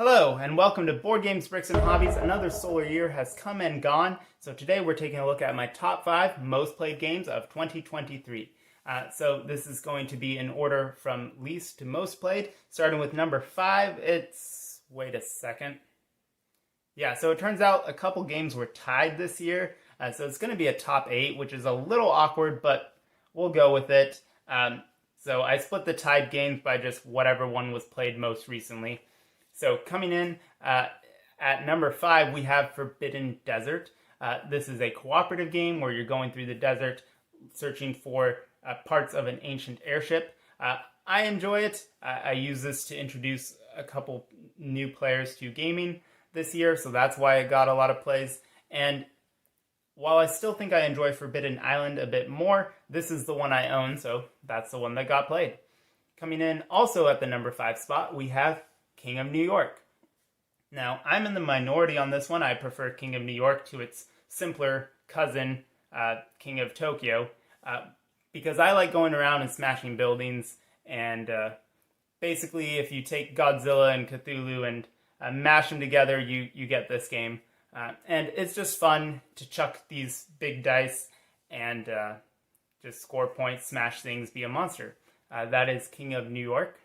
Hello, and welcome to Board Games, Bricks, and Hobbies. Another solar year has come and gone, so today we're taking a look at my top 5 most played games of 2023. So this is going to be in order from least to most played. Starting with number 5, wait a second. Yeah, so it turns out a couple games were tied this year, so it's going to be a top 8, which is a little awkward, but we'll go with it. So I split the tied games by just whatever one was played most recently. So coming in at number 5, we have Forbidden Desert. This is a cooperative game where you're going through the desert searching for parts of an ancient airship. I enjoy it. I use this to introduce a couple new players to gaming this year, so that's why it got a lot of plays. And while I still think I enjoy Forbidden Island a bit more, this is the one I own, so that's the one that got played. Coming in also at the number 5 spot, we have King of New York. Now, I'm in the minority on this one. I prefer King of New York to its simpler cousin, King of Tokyo, because I like going around and smashing buildings, and basically if you take Godzilla and Cthulhu and mash them together, you get this game. And it's just fun to chuck these big dice and just score points, smash things, be a monster. That is King of New York.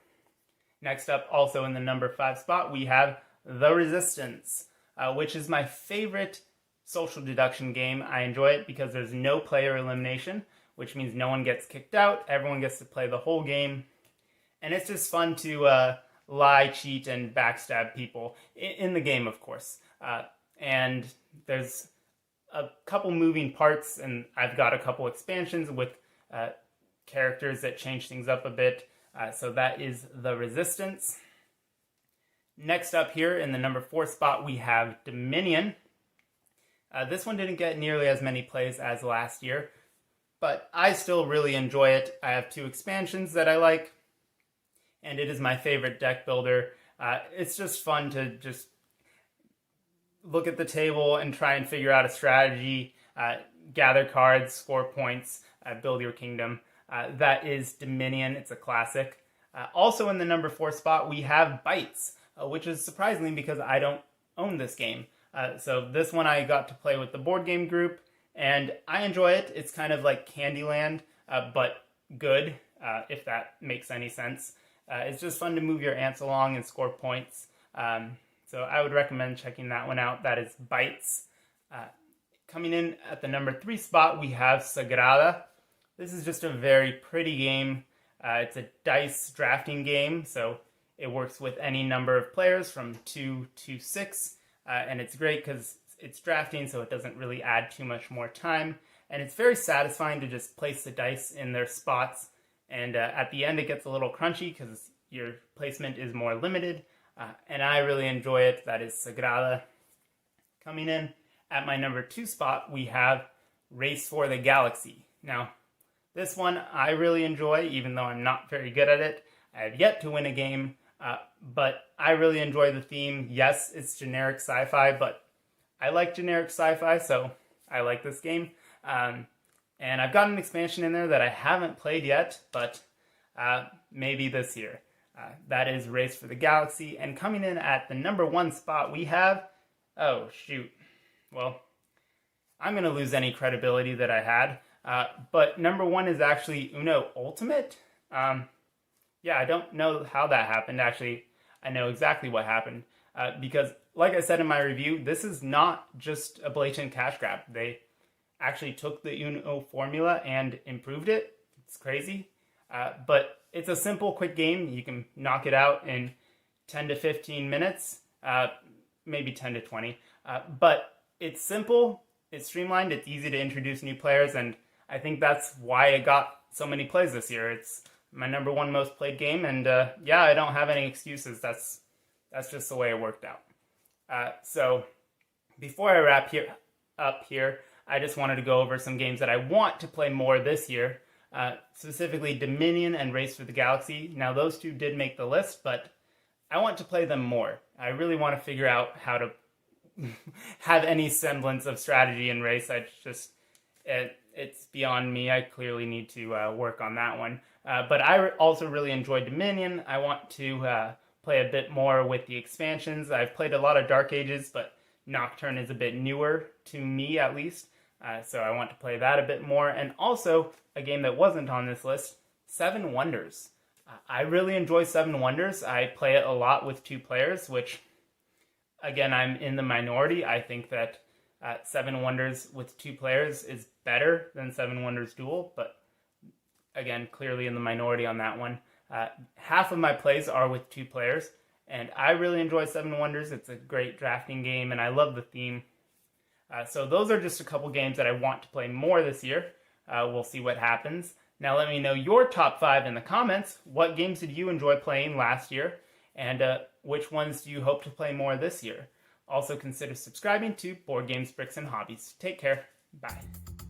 Next up, also in the number 5 spot, we have The Resistance, which is my favorite social deduction game. I enjoy it because there's no player elimination, which means no one gets kicked out. Everyone gets to play the whole game. And it's just fun to lie, cheat, and backstab people in the game, of course. And there's a couple moving parts, and I've got a couple expansions with characters that change things up a bit. So that is The Resistance. Next up here in the number 4 spot, we have Dominion. This one didn't get nearly as many plays as last year, but I still really enjoy it. I have 2 expansions that I like, and it is my favorite deck builder. It's just fun to just look at the table and try and figure out a strategy, gather cards, score points, build your kingdom. That is Dominion. It's a classic. Also in the number 4 spot, we have Bites, which is surprising because I don't own this game. So this one I got to play with the board game group, and I enjoy it. It's kind of like Candyland, but good, if that makes any sense. It's just fun to move your ants along and score points. So I would recommend checking that one out. That is Bites. Coming in at the number 3 spot, we have Sagrada. This is just a very pretty game. It's a dice drafting game, so it works with any number of players from 2 to 6, and it's great because it's drafting, so it doesn't really add too much more time, and it's very satisfying to just place the dice in their spots, and at the end it gets a little crunchy because your placement is more limited, and I really enjoy it. That is Sagrada. Coming in at my number 2 spot, we have Race for the Galaxy. Now, this one I really enjoy, even though I'm not very good at it. I have yet to win a game, but I really enjoy the theme. Yes, it's generic sci-fi, but I like generic sci-fi, so I like this game. And I've got an expansion in there that I haven't played yet, but maybe this year. That is Race for the Galaxy. And coming in at the number 1 spot, we have... Oh, shoot. Well, I'm going to lose any credibility that I had. But number 1 is actually Uno Ultimate. Yeah, I don't know how that happened. Actually, I know exactly what happened. Because, like I said in my review, this is not just a blatant cash grab. They actually took the Uno formula and improved it. It's crazy. But it's a simple, quick game. You can knock it out in 10 to 15 minutes. Maybe 10 to 20. But it's simple. It's streamlined. It's easy to introduce new players, and I think that's why it got so many plays this year. It's my number 1 most played game, and yeah, I don't have any excuses. That's just the way it worked out. So before I wrap up here, I just wanted to go over some games that I want to play more this year, specifically Dominion and Race for the Galaxy. Now, those 2 did make the list, but I want to play them more. I really want to figure out how to have any semblance of strategy in Race. It's beyond me. I clearly need to work on that one. But I also really enjoyed Dominion. I want to play a bit more with the expansions. I've played a lot of Dark Ages, but Nocturne is a bit newer to me at least, so I want to play that a bit more. And also, a game that wasn't on this list, Seven Wonders. I really enjoy Seven Wonders. I play it a lot with 2 players, which, again, I'm in the minority. I think that Seven Wonders with 2 players is better than Seven Wonders Duel, but again, clearly in the minority on that one. Half of my plays are with 2 players, and I really enjoy Seven Wonders. It's a great drafting game, and I love the theme. So those are just a couple games that I want to play more this year. We'll see what happens. Now let me know your top 5 in the comments. What games did you enjoy playing last year? And which ones do you hope to play more this year? Also consider subscribing to Board Games, Bricks, and Hobbies. Take care. Bye.